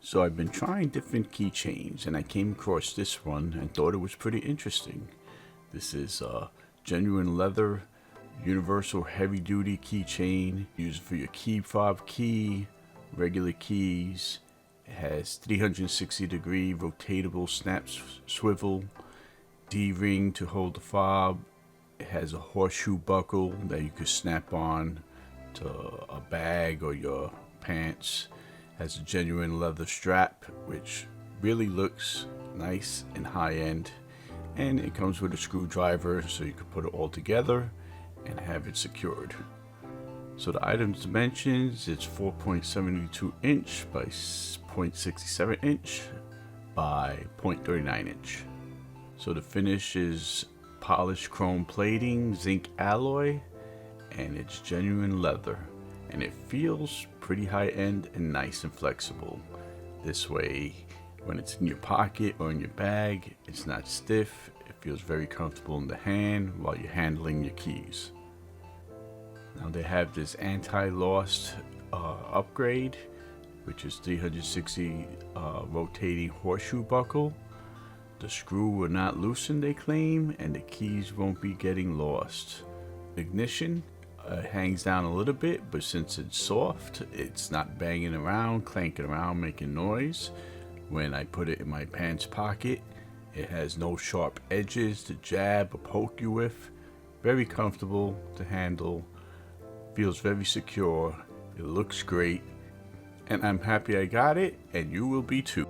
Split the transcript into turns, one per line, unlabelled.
So I've been trying different keychains and I came across this one and thought it was pretty interesting. This is a genuine leather universal heavy duty keychain used for your key fob key, regular keys. It has 360-degree rotatable snap swivel, D-ring to hold the fob. It has a horseshoe buckle that you could snap on to a bag or your pants. Has a genuine leather strap, which really looks nice and high-end, and it comes with a screwdriver so you can put it all together and have it secured. So the item's dimensions, it's 4.72 inch by 0.67 inch by 0.39 inch. So the finish is polished chrome plating, zinc alloy, and it's genuine leather, and it feels pretty high-end and nice and flexible. This way, when it's in your pocket or in your bag, it's not stiff. It feels very comfortable in the hand while you're handling your keys. Now they have this anti-lost upgrade, which is 360 rotating horseshoe buckle. The screw will not loosen, they claim, and the keys won't be getting lost. Ignition hangs down a little bit, but since it's soft, it's not banging around, clanking around, making noise. When I put it in my pants pocket, it has no sharp edges to jab or poke you with. Very comfortable to handle, feels very secure, it looks great, and I'm happy I got it, and you will be too.